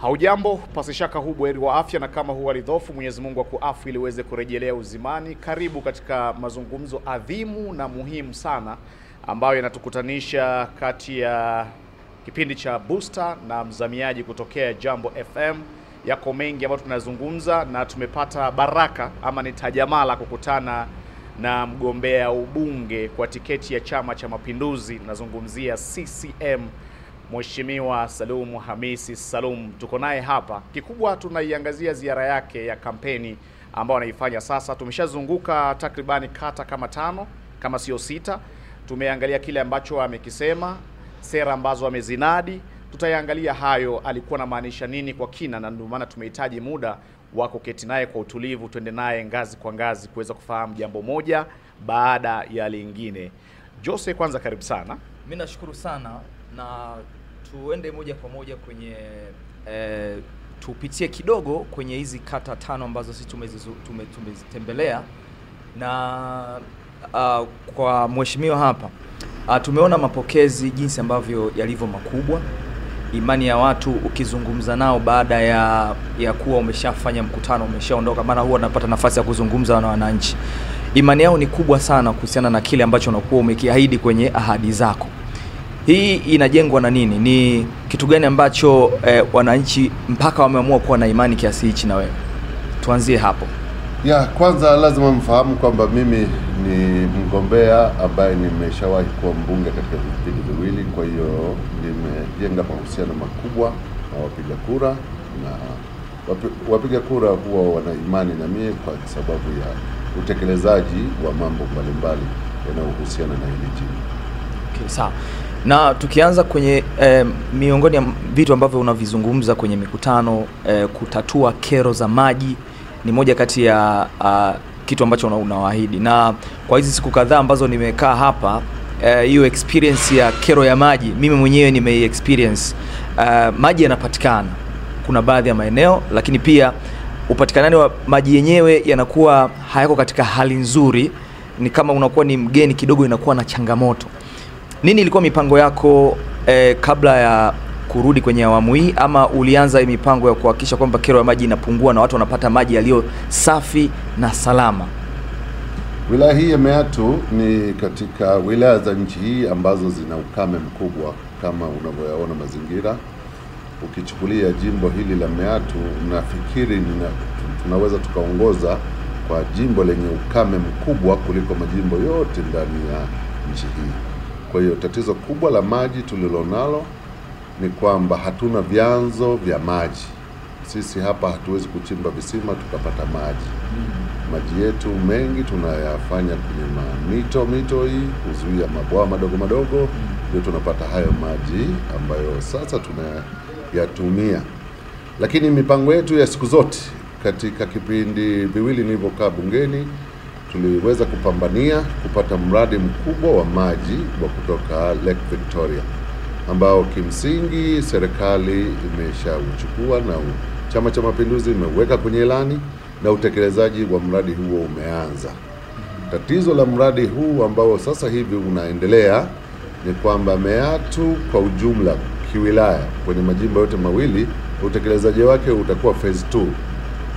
Haujambo, pasishaka huu buheri wa afya, na kama huwa lidhofu Mwenyezi Mungu akuafu ili uweze kurejelea uzimani. Karibu katika mazungumzo adhimu na muhimu sana ambayo yanatukutanisha kati ya kipindi cha Booster na mzamiaji kutokea Jambo FM. Yako mengi ambayo tunazungumza, na tumepata baraka ama ni tajamala kukutana na mgombea ubunge kwa tiketi ya Chama cha Mapinduzi. Nazungumzia CCM, Mheshimiwa Salum Hamisi Salum. Tuko naye hapa. Kikubwa tunaiangazia ziara yake ya kampeni ambayo anaifanya sasa. Tumeshazunguka takribani kata kama 5 kama sio 6. Tumeangalia kile ambacho amekisema, sera ambazo amezinadi. Tutaiangalia hayo, alikuwa na maanisha nini kwa kina, na ndio maana tumehitaji muda wa kuketi naye kwa utulivu, twende naye ngazi kwa ngazi kuweza kufahamu jambo moja baada ya lingine. Jose, kwanza karibu sana. Mimi nashukuru sana, na tuende moja kwa moja kwenye tupitie kidogo kwenye hizi kata 5 ambazo sisi tumezitembelea. Na kwa mheshimiwa hapa tumeona mapokezi jinsi ambavyo yalivyo makubwa. Imani ya watu ukizungumza nao baada ya kuwa umeshafanya mkutano, umeshaondoka, maana huwa unapata nafasi ya kuzungumza na wananchi, imani yao ni kubwa sana kuhusiana na kile ambacho unakuwa umekiahidi kwenye ahadi zako. Hii inajengwa na nini? Ni kitu gani ambacho wananchi mpaka wameamua kuwa na imani kiasi hichi na wewe? Tuanzie hapo. Kwanza lazima mfahamu kwamba mimi ni mgombea ambaye nimeshawahi kuwa mbunge katika vipindi viwili. Kwa hiyo nimejenga mahusiano makubwa na wapiga kura, na wapiga kura huwa wana imani na mimi kwa sababu ya utekelezaji wa mambo mbalimbali yanayohusiana na hili jimbo. Okay, sawa. Na tukianza kwenye miongoni ya vitu ambavyo unavizungumza kwenye mikutano, kutatua kero za maji ni moja kati ya kitu ambacho unawaahidi. Na kwa hizi siku kadhaa ambazo nimekaa hapa, hiyo experience ya kero ya maji mimi mwenyewe experience. Maji yanapatikana, kuna baadhi ya maeneo, lakini pia upatikanaji wa maji yenyewe yanakuwa hayako katika hali nzuri. Ni kama unakuwa ni mgeni kidogo, inakuwa na changamoto. Nini ilikuwa mipango yako kabla ya kurudi kwenye awamu hii, ama ulianza mipango ya kuhakikisha kwamba kero ya maji inapungua na watu wanapata maji yaliyo safi na salama? Wilaya hii ya Meatu ni katika wilaya za nchi hii ambazo zina ukame mkubwa kama unavyoyaona mazingira. Ukichukulia jimbo hili la Meatu, nafikiri tunaweza tukaongoza kwa jimbo lenye ukame mkubwa kuliko majimbo yote ndani ya nchi hii. Kwa hiyo tatizo kubwa la maji tulilonalo ni kwamba hatuna vyanzo vya maji. Sisi hapa hatuwezi kuchimba visima tukapata maji. Maji yetu mengi tunayafanya kwenye mito hii, kuzuia mabwawa madogo, ndio tunapata hayo maji ambayo sasa tunayatumia. Lakini mipango yetu ya siku zote katika kipindi viwili nilivyokaa bungeni, tuliweza kupambania kupata mradi mkubwa wa maji wa kutoka Lake Victoria, ambao kimsingi serikali imeshauchukua na Chama cha Mapinduzi imeweka kwenye ilani, na utekelezaji wa mradi huo umeanza. Tatizo la mradi huu ambao sasa hivi unaendelea ni kwamba Meatu kwa ujumla kiwilaya kwenye majimbo yote mawili, utekelezaji wake utakuwa phase 2.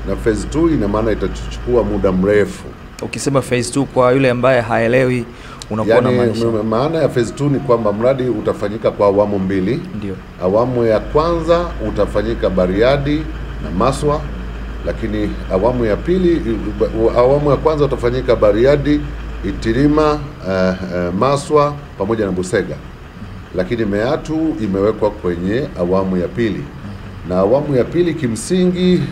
Na phase 2 ina maana itachukua muda mrefu. Ukisema phase 2 kwa yule ambaye haelewi, unakuwa na maana ya phase 2 ni kwamba mradi utafanyika kwa awamu 2. Ndio. Awamu ya kwanza utafanyika Bariadi na Maswa, lakini awamu ya kwanza utafanyika Bariadi, Itilima, Maswa pamoja na Busega. Lakini Meatu imewekwa kwenye awamu ya pili. Na awamu ya pili kimsingi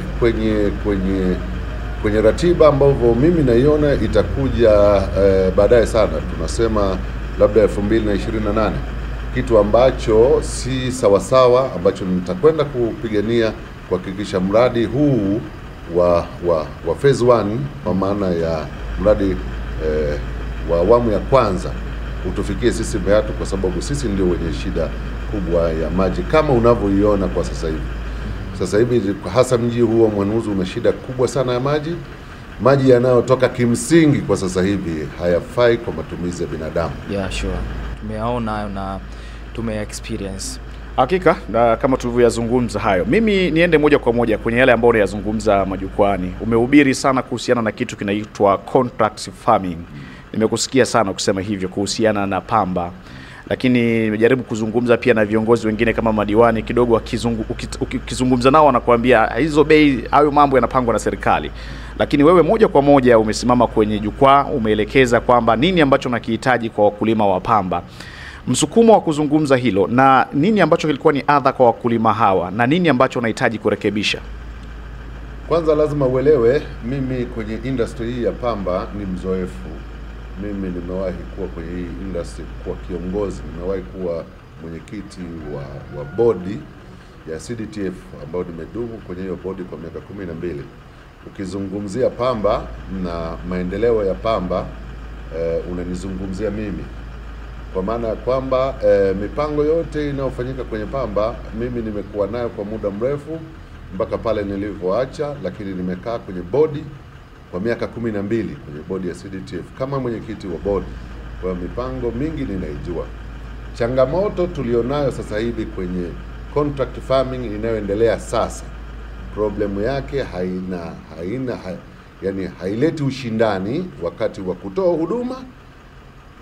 kwenye ratiba ambavyo mimi naiona itakuja baadaye sana, tunasema labda 2028, kitu ambacho si sawasawa, ambacho nitakwenda kupigania kuhakikisha mradi huu wa phase 1, kwa maana ya mradi wa awamu ya kwanza utufikie sisi Meatu, kwa sababu sisi ndio wenye shida kubwa ya maji kama unavyoiona kwa sasa hivi. Sasa hivi hasa mji huo Mwanuzu una shida kubwa sana ya maji. Maji yanayotoka kimsingi kwa sasa hivi hayafai kwa matumizi ya binadamu. Sure. Tumeyaona na tume experience. Hakika, na kama tulivyoyazungumza hayo, mimi niende moja kwa moja kwenye yale ambayo unayazungumza majukwani. Umehubiri sana kuhusiana na kitu kinaitwa contract farming. Nimekusikia sana ukisema hivyo kuhusiana na pamba, lakini nimejaribu kuzungumza pia na viongozi wengine kama madiwani kidogo, ukizungumza nao wanakuambia hizo bei, hayo mambo yanapangwa na serikali. Lakini wewe moja kwa moja umesimama kwenye jukwaa, umeelekeza kwamba nini ambacho nakihitaji kwa wakulima wa pamba. Msukumo wa kuzungumza hilo, na nini ambacho kilikuwa ni adha kwa wakulima hawa, na nini ambacho unahitaji kurekebisha? Kwanza lazima uelewe, mimi kwenye industry hii ya pamba ni mzoefu. Mimi nimewahi kuwa kwenye hii industry kuwa kiongozi, nimewahi kuwa mwenyekiti wa bodi ya CDTF ambao nimedumu kwenye hiyo bodi kwa miaka 12. Ukizungumzia pamba na maendeleo ya pamba, unanizungumzia mimi. Kwa maana ya kwamba mipango yote inayofanyika kwenye pamba mimi nimekuwa nayo kwa muda mrefu mpaka pale nilivyoacha, lakini nimekaa kwenye bodi kwa miaka 12 kwenye bodi ya CDTF kama mwenyekiti wa bodi. Kwa mipango mingi ninaijua. Changamoto tulionayo sasa hivi kwenye contract farming inayoendelea sasa, problemu yake haileti ushindani wakati wa kutoa huduma,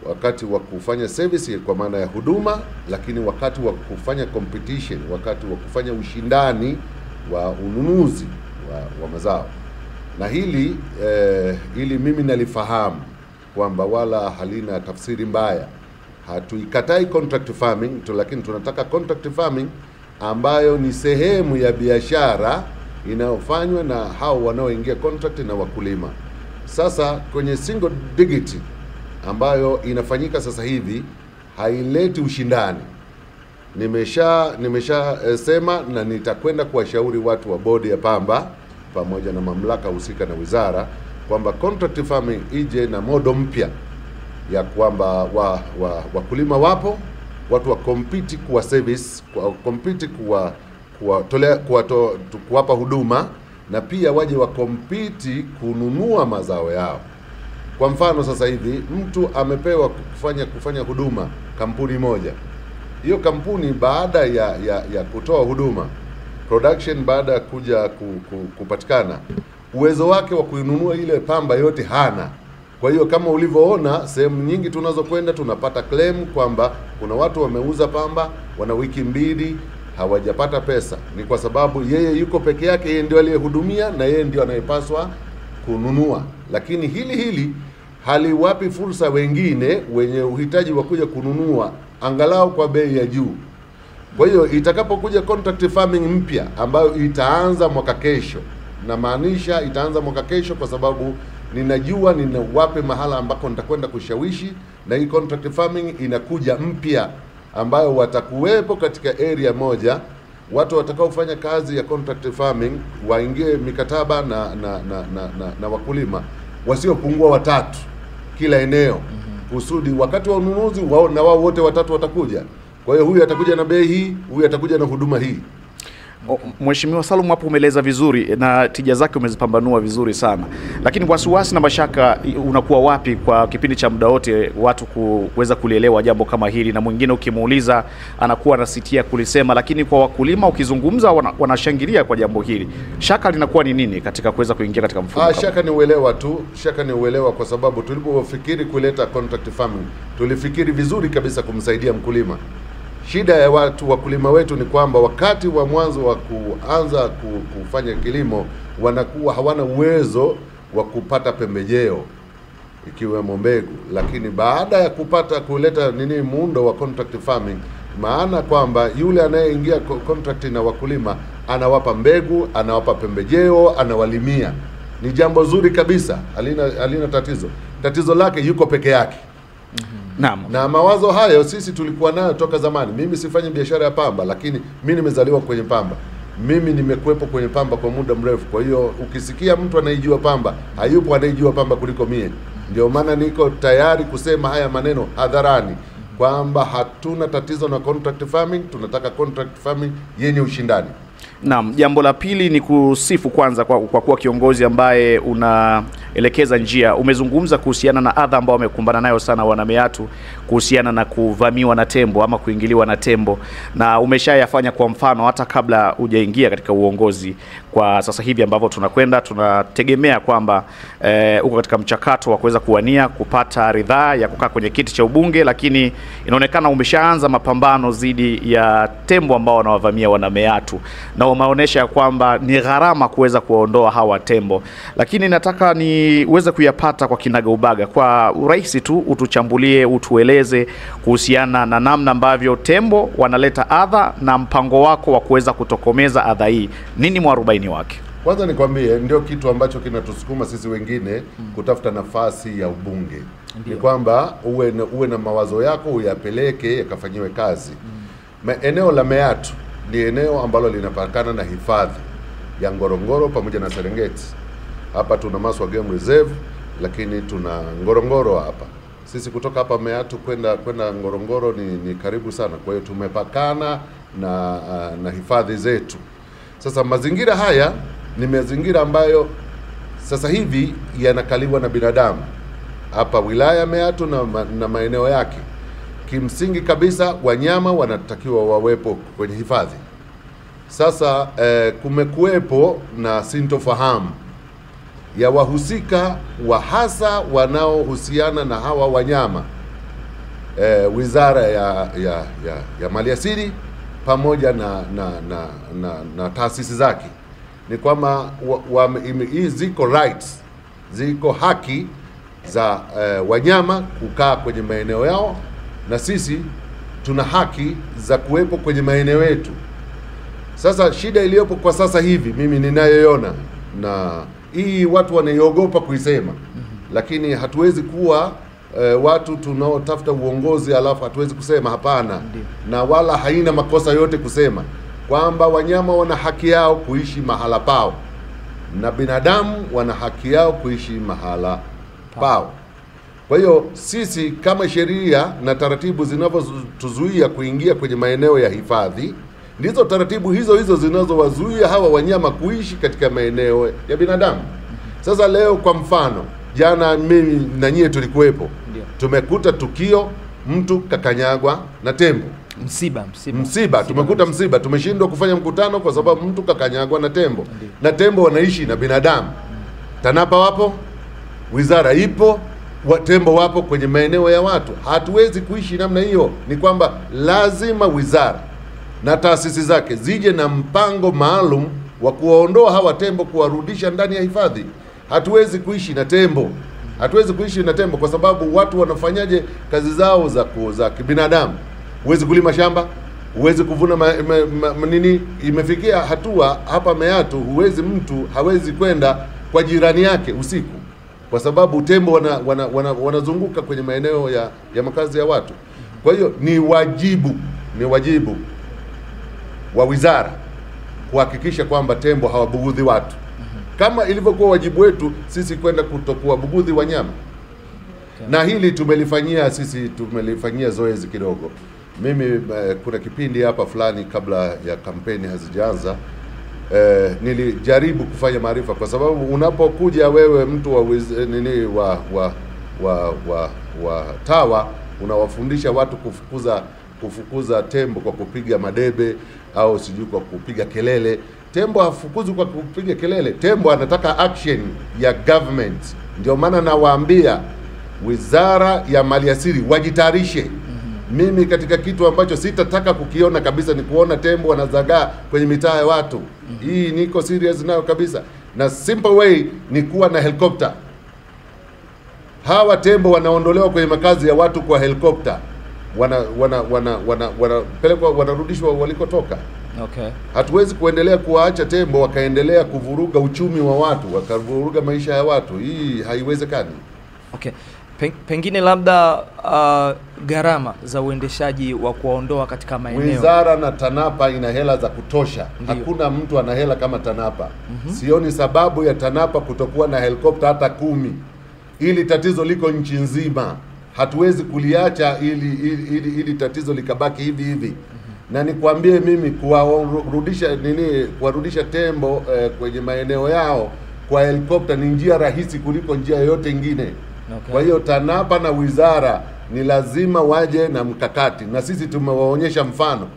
wakati wa kufanya service kwa maana ya huduma, lakini wakati wa kufanya competition, wakati wa kufanya ushindani wa ununuzi wa mazao. Na hili mimi nalifahamu kwamba wala halina tafsiri mbaya. Hatuikatai contract farming lakini tunataka contract farming ambayo ni sehemu ya biashara inayofanywa na hao wanaoingia contract na wakulima. Sasa kwenye single dignity ambayo inafanyika sasa hivi haileti ushindani. Nimesha sema na nitakwenda kuwashauri watu wa bodi ya pamba pamoja na mamlaka husika na wizara kwamba contract farming ije na modo mpya ya kwamba wakulima wapo, watu wa compete kwa service, compete kuwapa huduma, na pia waje wa compete kununua mazao yao. Kwa mfano sasa hivi mtu amepewa kufanya huduma kampuni moja. Hiyo kampuni baada ya kutoa huduma, production baada ya kuja kupatikana, uwezo wake wa kuinunua ile pamba yote hana. Kwa hiyo kama ulivyoona sehemu nyingi tunazokwenda tunapata claim kwamba kuna watu wameuza pamba wana wiki 2 hawajapata pesa. Ni kwa sababu yeye yuko peke yake, yeye ndio aliyehudumia na yeye ndio anayepaswa kununua. Lakini hili haliwapi fursa wengine wenye uhitaji wa kuja kununua angalau kwa bei ya juu. Kwa hiyo itakapokuja contract farming mpya ambayo itaanza mwaka kesho, na maanisha itaanza mwaka kesho kwa sababu ninajua wape mahala ambako nitakwenda kushawishi, na hii contract farming inakuja mpya ambayo watakuwepo katika area moja, watu watakaofanya kazi ya contract farming waingie mikataba na wakulima wasiopungua 3 kila eneo, kusudi wakati wa ununuzi wao na wao wote 3 watakuja. Kwa hiyo huyu atakuja na bei hii, huyu atakuja na huduma hii. Mheshimiwa Salum, hapo umeeleza vizuri na tija zake umezipambanua vizuri sana. Lakini wasiwasi na mashaka unakuwa wapi kwa kipindi cha muda wote watu kuweza kulielewa jambo kama hili, na mwingine ukimuuliza anakuwa anasitia kulisema, lakini kwa wakulima ukizungumza wanashangilia kwa jambo hili. Shaka linakuwa ni nini katika kuweza kuingia katika mfumo? Shaka ni uelewa tu. Shaka ni uelewa kwa sababu tulipofikiri kuleta contract farming, tulifikiri vizuri kabisa kumsaidia mkulima. Shida ya wakulima wetu ni kwamba wakati wa mwanzo wa kuanza kufanya kilimo wanakuwa hawana uwezo wa kupata pembejeo ikiwemo mbegu, lakini baada ya kuleta muundo wa contract farming, maana kwamba yule anayeingia contract na wakulima anawapa mbegu, anawapa pembejeo, anawalimia. Ni jambo zuri kabisa, halina tatizo. Tatizo lake yuko peke yake. Naam. Na mawazo hayo sisi tulikuwa nayo toka zamani. Mimi sifanyi biashara ya pamba, lakini mimi nimezaliwa kwenye pamba. Mimi nimekuepo kwenye pamba kwa muda mrefu. Kwa hiyo ukisikia mtu anaijua pamba, hayupo anaijua pamba kuliko mie. Ndio maana niko tayari kusema haya maneno hadharani kwamba hatuna tatizo na contract farming, tunataka contract farming yenye ushindani. Naam, jambo la pili ni kusifu kwanza kwa kuwa kiongozi ambaye unaelekeza njia. Umezungumza kuhusiana na adha ambao wamekumbana nayo sana wana Meatu kuhusiana na kuvamiwa na tembo ama kuingiliwa na tembo, na umeshayafanya kwa mfano hata kabla hujaingia katika uongozi. Kwa sasa hivi ambavyo tunakwenda, tunategemea kwamba uko katika mchakato wa kuweza kuwania kupata ridhaa ya kukaa kwenye kiti cha ubunge, lakini inaonekana umeshaanza mapambano dhidi ya tembo ambao wanawavamia wana Meatu, na umeonyesha kwamba ni gharama kuweza kuondoa hawa tembo. Lakini nataka niweze kuyapata kwa kinagaubaga, kwa urahisi tu utuchambulie, utueleze kuhusiana na namna ambavyo tembo wanaleta adha na mpango wako wa kuweza kutokomeza adha hii. Nini mwarobaini wake? Kwanza nikwambie, ndio kitu ambacho kinatusukuma sisi wengine kutafuta nafasi ya ubunge. Ni kwamba uwe na mawazo yako uyapeleke yakafanyiwe kazi. Eneo la Meatu ni eneo ambalo linapakana na hifadhi ya Ngorongoro pamoja na Serengeti. Hapa tuna Maswa Game Reserve, lakini tuna Ngorongoro hapa. Sisi kutoka hapa Meatu kwenda Ngorongoro ni karibu sana. Kwa hiyo tumepakana na hifadhi zetu. Sasa mazingira haya ni mazingira ambayo sasa hivi yanakaliwa na binadamu. Hapa wilaya Meatu na maeneo yake. Kimsingi kabisa wanyama wanatakiwa wawepo kwenye hifadhi. Sasa kumekuwepo na sintofahamu ya wahusika wa hasa wanaohusiana na hawa wanyama. Wizara ya Maliasili pamoja na taasisi zake. Ni kwamba ziko rights, ziko haki za wanyama kukaa kwenye maeneo yao, na sisi tuna haki za kuwepo kwenye maeneo yetu. Sasa shida iliyopo kwa sasa hivi mimi ninayoiona, na hii watu wanaiogopa kuisema, lakini hatuwezi kuwa watu tunaotafuta uongozi alafu hatuwezi kusema hapana. Na wala haina makosa yote kusema kwamba wanyama wana haki yao kuishi mahala pao na binadamu wana haki yao kuishi mahala pao. Kwa hiyo sisi kama sheria na taratibu zinavyotuzuia kuingia kwenye maeneo ya hifadhi, ndizo taratibu hizo zinazowazuia hawa wanyama kuishi katika maeneo ya binadamu. Sasa leo kwa mfano, jana mimi na nyie tulikuwepo. Tumekuta tukio, mtu kakanyagwa na tembo. Msiba. Tumekuta msiba. Tumeshindwa kufanya mkutano kwa sababu mtu kakanyagwa na tembo. Na tembo wanaishi na binadamu. TANAPA wapo, wizara ipo, tembo wapo kwenye maeneo ya watu. Hatuwezi kuishi namna hiyo. Ni kwamba lazima wizara na taasisi zake zije na mpango maalum wa kuwaondoa hawa tembo, kuwarudisha ndani ya hifadhi. Hatuwezi kuishi na tembo. Hatuwezi kuishi na tembo kwa sababu watu wanafanyaje kazi zao za kibinadamu. Huwezi kulima shamba, huwezi kuvuna nini. Imefikia hatua hapa Meatu mtu hawezi kwenda kwa jirani yake usiku kwa sababu tembo wanazunguka kwenye maeneo ya makazi ya watu. Kwa hiyo ni wajibu wa wizara kuhakikisha kwamba tembo hawabugudhi watu. Kama ilivyokuwa wajibu wetu sisi kwenda kutokuwabugudhi wanyama. Na hili tumelifanyia zoezi kidogo. Mimi kuna kipindi hapa fulani kabla ya kampeni hazijaanza, nilijaribu kufanya maarifa kwa sababu unapokuja wewe mtu wa TAWA unawafundisha watu kufukuza tembo kwa kupiga madebe au sijui kwa kupiga kelele. Tembo hafukuzwi kwa kupiga kelele. Tembo anataka action ya government. Ndio maana nawaambia Wizara ya Maliasili wajitayarishe. Mimi katika kitu ambacho sitataka kukiona kabisa ni kuona tembo wanazagaa kwenye mitaa ya watu. Hii niko serious nayo kabisa. Na simple way ni kuwa na helikopta. Hawa tembo wanaondolewa kwenye makazi ya watu kwa helikopta. Wanapelekwa, wanarudishwa walikotoka. Okay. Hatuwezi kuendelea kuwaacha tembo wakaendelea kuvuruga uchumi wa watu, wakavuruga maisha ya watu. Hii haiwezekani. Okay. Pengine labda gharama za uendeshaji wa kuwaondoa katika maeneo. Wizara na TANAPA ina hela za kutosha. Ndiyo. Hakuna mtu ana hela kama TANAPA. Sioni sababu ya TANAPA kutokuwa na helikopta hata 10. Ili tatizo liko nchi nzima. Hatuwezi kuliacha ili tatizo likabaki hivi. Na nikwambie mimi kuwarudisha tembo kwenye maeneo yao kwa helikopta ni njia rahisi kuliko njia yoyote ingine. Okay. Kwa hiyo TANAPA na wizara ni lazima waje na mkakati, na sisi tumewaonyesha mfano.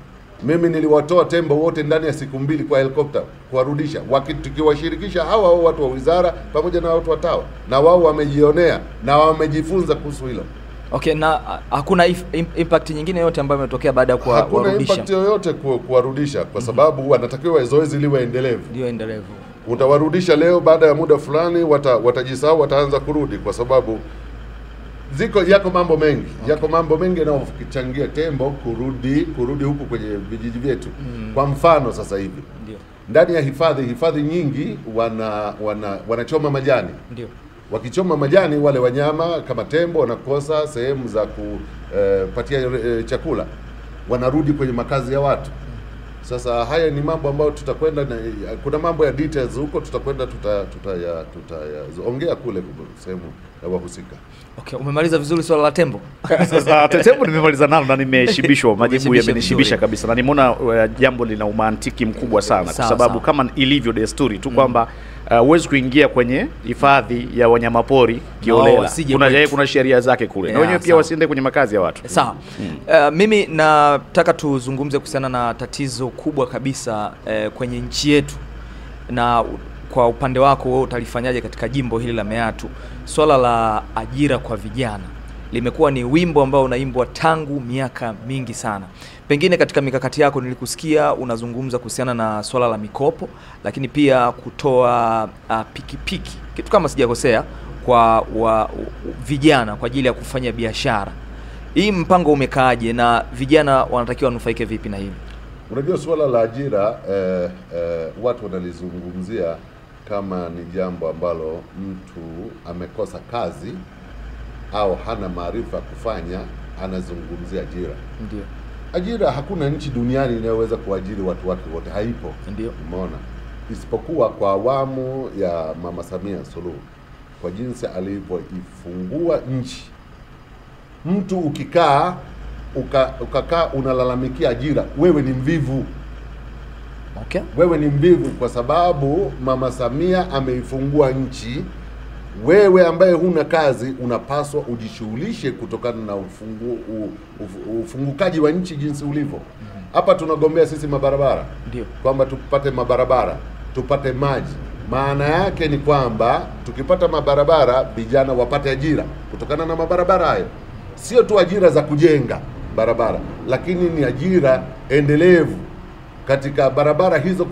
Mimi niliwatoa tembo wote ndani ya siku 2 kwa helikopta kuwarudisha, tukiwashirikisha hawa watu wa wizara pamoja na watu wa TAWA, na wao wamejionea na wamejifunza kuhusu hilo. Okay, na hakuna impact nyingine yote ambayo imetokea baada ya kuwarudisha? Hakuna impact yoyote kuwarudisha, kwa sababu wanatakiwa zoezi liwe endelevu. Ndio endelevu. Utawarudisha leo, baada ya muda fulani watajisahau, wataanza kurudi, kwa sababu yako mambo mengi. Okay. Yako mambo mengi yanayochangia tembo kurudi huku kwenye vijiji vyetu. Kwa mfano sasa hivi ndio ndani ya hifadhi nyingi wanachoma majani. Ndio. Wakichoma majani, wale wanyama kama tembo wanakosa sehemu za kupatia chakula, wanarudi kwenye makazi ya watu. Sasa haya ni mambo ambayo tutakwenda kuna mambo ya details huko, tutakwenda tutayaongea kule sehemu ya wahusika. Okay, umemaliza vizuri swala la tembo. Sasa tembo nimemaliza nalo na nimeshibishwa, majibu yamenishibisha kabisa, na nimeona jambo lina umantiki mkubwa sana, kwa sababu kama ilivyo desturi tu kwamba huwezi kuingia kwenye hifadhi ya wanyamapori kiolela. Kuna sheria zake kule, na wenyewe pia wasiende kwenye makazi ya watu. Sawa. Mimi nataka tuzungumze kuhusiana na tatizo kubwa kabisa kwenye nchi yetu, na kwa upande wako wewe utalifanyaje katika jimbo hili la Meatu? Swala la ajira kwa vijana limekuwa ni wimbo ambao unaimbwa tangu miaka mingi sana. Pengine katika mikakati yako nilikusikia unazungumza kuhusiana na swala la mikopo, lakini pia kutoa pikipiki, kitu kama sijakosea, kwa vijana kwa ajili ya kufanya biashara. Hii mpango umekaaje na vijana wanatakiwa wanufaike vipi na hili? Unajua swala la ajira watu wanalizungumzia kama ni jambo ambalo mtu amekosa kazi au hana maarifa kufanya, anazungumzia ajira. Ndio. Ajira, hakuna nchi duniani inayoweza kuajiri watu wake wote, haipo. Ndio. Umeona? Isipokuwa kwa awamu ya Mama Samia Suluhu, kwa jinsi alivyoifungua nchi. Mtu ukikaa unalalamikia ajira, wewe ni mvivu. Okay. Wewe ni mvivu, kwa sababu Mama Samia ameifungua nchi. Wewe ambaye huna kazi unapaswa ujishughulishe kutokana na ufungukaji wa nchi jinsi ulivyo. Hapa tunagombea sisi mabarabara. Ndio. Kwamba tupate mabarabara, tupate maji. Maana yake ni kwamba tukipata mabarabara, vijana wapate ajira kutokana na mabarabara hayo. Sio tu ajira za kujenga barabara, lakini ni ajira endelevu. Katika barabara hizo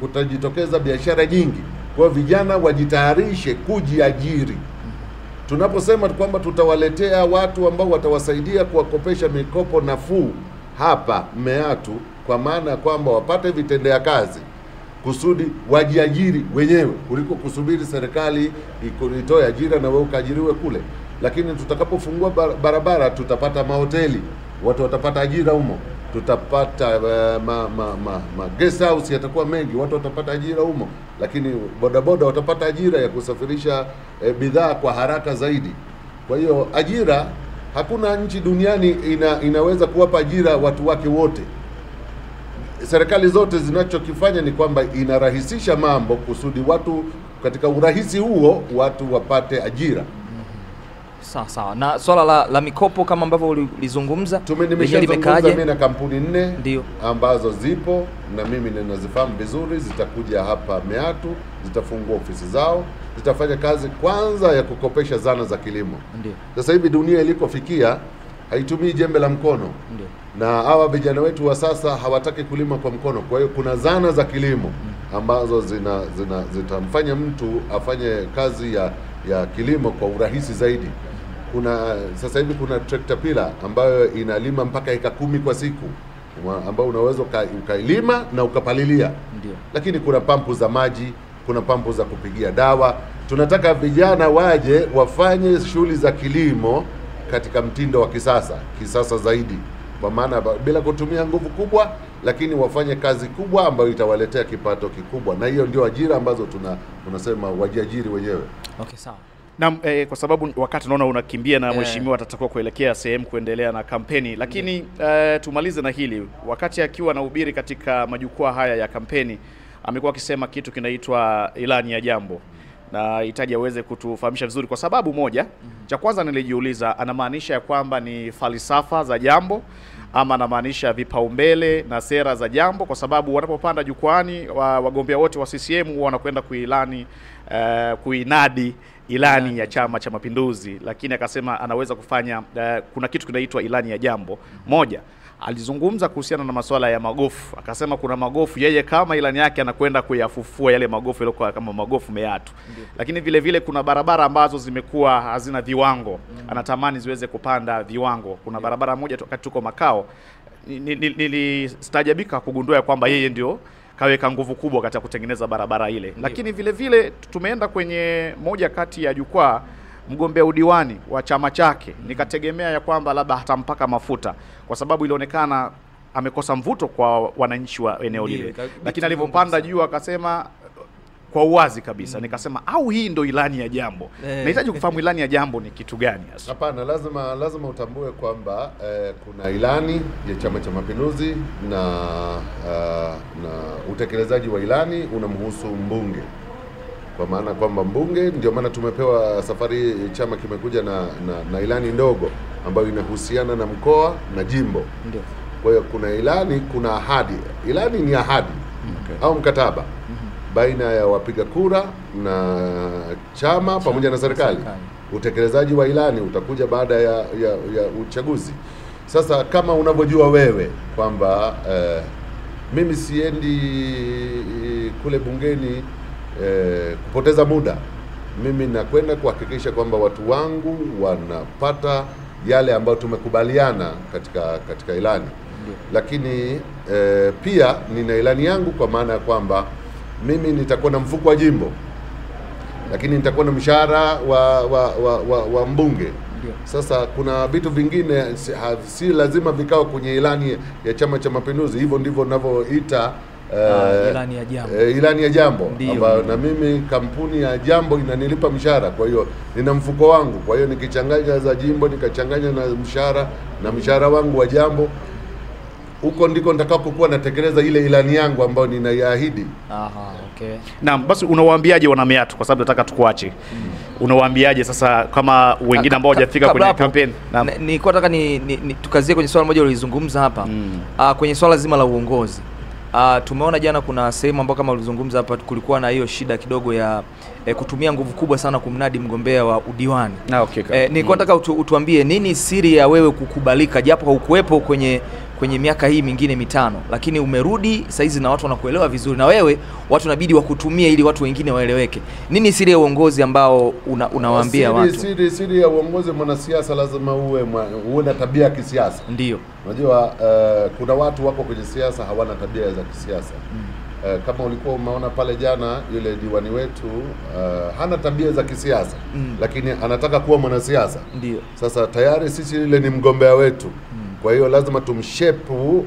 kutajitokeza biashara nyingi. Kwa vijana wajitayarishe kujiajiri. Tunaposema kwamba tutawaletea watu ambao watawasaidia kuwakopesha mikopo nafuu hapa Meatu, kwa maana kwamba wapate vitendea kazi kusudi wajiajiri wenyewe kuliko kusubiri serikali itoe ajira na wewe ukaajiriwe kule. Lakini tutakapofungua barabara, tutapata mahoteli, watu watapata ajira humo. Tutapata guest house yatakuwa mengi, watu watapata ajira humo. Lakini bodaboda watapata ajira ya kusafirisha bidhaa kwa haraka zaidi. Kwa hiyo ajira, hakuna nchi duniani inaweza kuwapa ajira watu wake wote. Serikali zote zinachokifanya ni kwamba inarahisisha mambo kusudi watu, katika urahisi huo, watu wapate ajira. Sawa. Na swala la mikopo kama ambavyo ulizungumza, nimeshazungumza mimi na kampuni 4 ndio ambazo zipo na mimi ninazifahamu vizuri, zitakuja hapa Meatu, zitafungua ofisi zao, zitafanya kazi kwanza ya kukopesha zana za kilimo. Ndio. Sasa hivi dunia ilikofikia haitumii jembe la mkono. Ndio. Na hawa vijana wetu wa sasa hawataki kulima kwa mkono. Kwa hiyo kuna zana za kilimo ambazo zitamfanya mtu afanye kazi ya kilimo kwa urahisi zaidi. Sasa hivi kuna tractor pila ambayo inalima mpaka eka 10 kwa siku, ambao unaweza ukailima na ukapalilia. Ndio. Lakini kuna pampu za maji, kuna pampu za kupigia dawa. Tunataka vijana waje wafanye shughuli za kilimo katika mtindo wa kisasa zaidi, kwa maana bila kutumia nguvu kubwa, lakini wafanye kazi kubwa ambayo itawaletea kipato kikubwa. Na hiyo ndio ajira ambazo tunasema wajiajiri wenyewe. Okay, sawa. Na kwa sababu wakati naona unakimbia na mheshimiwa atatakiwa kuelekea sehemu kuendelea na kampeni, lakini tumalize na hili. Wakati akiwa anahubiri katika majukwaa haya ya kampeni, amekuwa akisema kitu kinaitwa ilani ya jambo, na hitaji aweze kutufahamisha vizuri, kwa sababu moja, cha kwanza nilijiuliza anamaanisha ya kwamba ni falsafa za jambo ama anamaanisha vipaumbele na sera za jambo, kwa sababu wanapopanda jukwani wagombea wote wa CCM wanakwenda kuinadi ilani ya Chama cha Mapinduzi, lakini akasema anaweza kufanya kuna kitu kinaitwa ilani ya jambo. Moja, alizungumza kuhusiana na masuala ya magofu, akasema kuna magofu yeye kama ilani yake anakwenda kuyafufua yale magofu yaliokuwa kama magofu Meatu. Lakini vile vile kuna barabara ambazo zimekuwa hazina viwango, anatamani ziweze kupanda viwango. Kuna barabara moja wakati tuko makao nilistajabika kugundua kwamba yeye ndio kaweka nguvu kubwa katika kutengeneza barabara ile. Lakini vile vile tumeenda kwenye moja kati ya jukwaa mgombea udiwani wa chama chake, nikategemea ya kwamba labda hatampaka mafuta kwa sababu ilionekana amekosa mvuto kwa wananchi wa eneo lile, lakini alipopanda juu akasema kwa uwazi kabisa, nikasema au hii ndo ilani ya jambo. Nahitaji kufahamu ilani ya jambo ni kitu gani hasa? Hapana, lazima utambue kwamba kuna ilani ya Chama cha Mapinduzi na utekelezaji wa ilani unamhusu mbunge, kwa maana kwamba mbunge, ndio maana tumepewa safari, chama kimekuja na ilani ndogo ambayo inahusiana na mkoa na jimbo. Ndio. Kwa hiyo kuna ilani, kuna ahadi. Ilani ni ahadi au mkataba baina ya wapiga kura na chama pamoja na serikali. Utekelezaji wa ilani utakuja baada ya uchaguzi. Sasa kama unavyojua wewe kwamba mimi siendi kule bungeni kupoteza muda. Mimi nakwenda kuhakikisha kwamba watu wangu wanapata yale ambayo tumekubaliana katika ilani. Lakini pia nina ilani yangu, kwa maana ya kwamba mimi nitakuwa na mfuko wa jimbo, lakini nitakuwa na mshahara wa mbunge. Sasa kuna vitu vingine si lazima vikao kwenye ilani ya Chama cha Mapinduzi. Hivyo ndivyo ninavyoita ilani ya jambo, ambayo na mimi kampuni ya jambo inanilipa mshahara. Kwa hiyo nina mfuko wangu, kwa hiyo nikichanganya za jimbo nikachanganya na mshahara wangu wa jambo, huko ndiko nitakapokuwa natekeleza ile ilani yangu ambayo ninaiahidi. Okay. Naam, basi unawaambiaje wana Meatu, kwa sababu nataka tukuache. Unawaambiaje sasa kama wengine ambao hawajafika kwenye kampeni? Naam. Nilikuwa nataka tukazie kwenye swala moja ulizungumza hapa. Kwenye swala zima la uongozi. Tumeona jana kuna sehemu ambapo kama ulizungumza hapa kulikuwa na hiyo shida kidogo ya kutumia nguvu kubwa sana kumnadi mgombea wa udiwani. Nilikuwa nataka utuambie nini siri ya wewe kukubalika, japo haukuwepo kwenye miaka hii mingine mitano, lakini umerudi saizi na watu wanakuelewa vizuri, na wewe watu inabidi wakutumie ili watu wengine waeleweke. Nini siri ya uongozi ambao unawaambia watu? Siri ya uongozi, mwanasiasa lazima uwe na tabia ya kisiasa. Ndio. Unajua kuna watu wako kwenye siasa hawana tabia za kisiasa. Kama ulikuwa umeona pale jana, yule diwani wetu hana tabia za kisiasa, lakini anataka kuwa mwanasiasa. Ndio. Sasa tayari sisi ile ni mgombea wetu. Kwa hiyo lazima tumshepu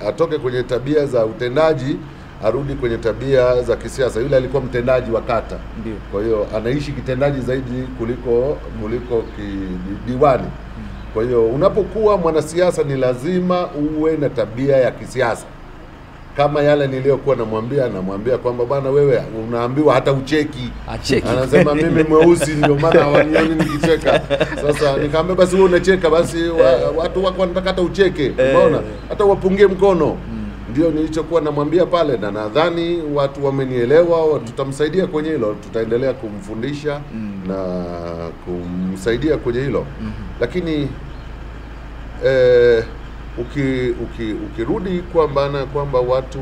atoke kwenye tabia za utendaji arudi kwenye tabia za kisiasa. Yule alikuwa mtendaji wa kata. Ndio. Kwa hiyo anaishi kitendaji zaidi kuliko diwani. Kwa hiyo unapokuwa mwanasiasa ni lazima uwe na tabia ya kisiasa. Kama yale niliyokuwa namwambia kwamba bwana, wewe unaambiwa hata ucheki. Anasema mimi mweusi ndio maana hawanioni nikicheka. Sasa nikamwambia basi wewe unacheka, basi watu wako wanataka hata ucheke. Unaona? Hata wapungie mkono. Ndio nilichokuwa namwambia pale, na nadhani watu wamenielewa. Tutamsaidia kwenye hilo, tutaendelea kumfundisha na kumsaidia kwenye hilo. Lakini ukirudi kwamba watu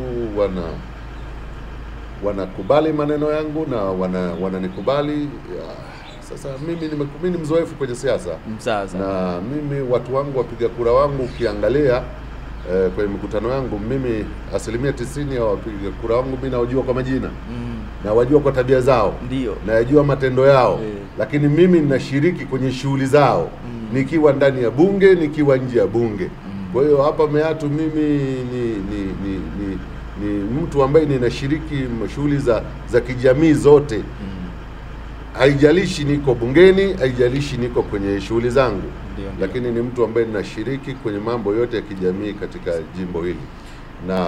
wanakubali maneno yangu na wananikubali, sasa mimi ni mzoefu kwenye siasa. Na mimi watu wangu, wapiga kura wangu, ukiangalia kwenye mikutano yangu, mimi 90% ya wapiga kura wangu mimi nawajua kwa majina. Na wajua kwa tabia zao. Ndio. Na wajua matendo yao. Lakini mimi ninashiriki kwenye shughuli zao. Nikiwa ndani ya bunge, nikiwa nje ya bunge. Kwa hiyo hapa Meatu mimi ni mtu ambaye ninashiriki shughuli za kijamii zote. haijalishi niko bungeni, haijalishi niko kwenye shughuli zangu, lakini ni mtu ambaye ninashiriki kwenye mambo yote ya kijamii katika jimbo hili, na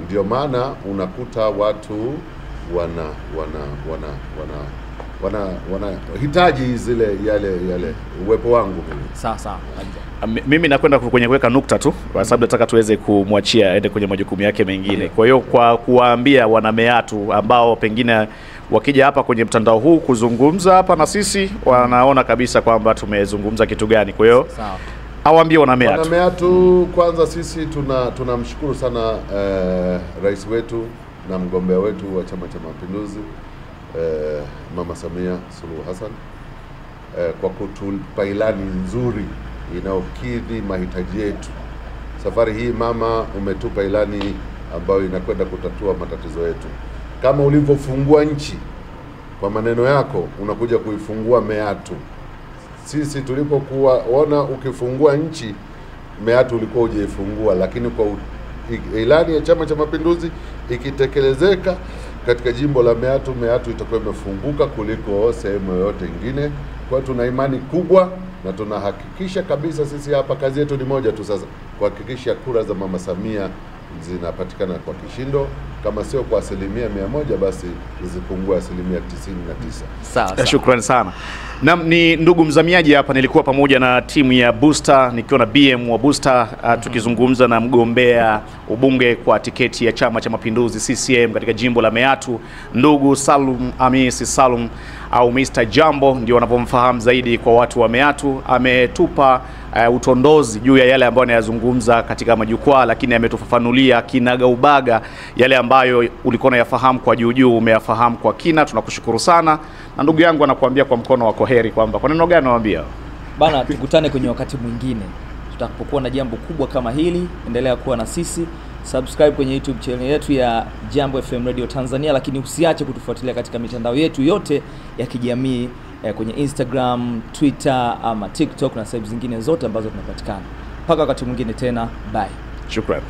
ndio maana unakuta watu wanahitaji zile yale uwepo wangu. Sawa. Mimi nakwenda kwenye kuweka nukta tu kwa sababu nataka tuweze kumwachia aende kwenye majukumu yake mengine. Kwa hiyo kwa kuwaambia wana Meatu ambao pengine wakija hapa kwenye mtandao huu kuzungumza hapa na sisi wanaona kabisa kwamba tumezungumza kitu gani. Kwa hiyo awaambie wana Meatu. Wana Meatu, kwanza sisi tunamshukuru sana rais wetu na mgombea wetu wa Chama cha Mapinduzi Mama Samia Suluhu Hassan kwa kutupa ilani nzuri inaokidhi mahitaji yetu. Safari hii mama, umetupa ilani ambayo inakwenda kutatua matatizo yetu. Kama ulivyofungua nchi kwa maneno yako, unakuja kuifungua Meatu. Sisi tulipokuona ukifungua nchi, Meatu ulikuwa hujaifungua, lakini kwa ilani ya Chama cha Mapinduzi ikitekelezeka katika jimbo la Meatu, Meatu itakuwa imefunguka kuliko sehemu yoyote nyingine. Kwa tuna imani kubwa na tunahakikisha kabisa sisi hapa kazi yetu ni moja tu sasa, kuhakikisha kura za Mama Samia zinapatikana kwa kishindo, kama sio kwa 100% basi zipungua 99%. Sawa. Shukrani sana. Ni ndugu mzamiaji hapa, nilikuwa pamoja na timu ya Booster nikiwa na BM wa Booster tukizungumza na mgombea ubunge kwa tiketi ya Chama cha Mapinduzi CCM katika jimbo la Meatu, ndugu Salum Hamisi Salum au Mr. Jambo ndio wanapomfahamu zaidi kwa watu wa Meatu. Ametupa utondozi juu ya yale ambayo anayazungumza katika majukwaa, lakini ametufafanulia kinaga ubaga yale ambayo ulikuwa unayafahamu kwa juu umeyafahamu kwa kina. Tunakushukuru sana, na ndugu yangu anakuambia kwa mkono wa kwaheri kwamba kwa neno gani anawaambia bana, tukutane kwenye wakati mwingine tutakapokuwa na jambo kubwa kama hili. Endelea kuwa na sisi, subscribe kwenye YouTube channel yetu ya Jambo FM Radio Tanzania, lakini usiache kutufuatilia katika mitandao yetu yote ya kijamii kwenye Instagram, Twitter ama TikTok na sehemu zingine zote ambazo tunapatikana. Mpaka wakati mwingine tena, bye. Shukrani.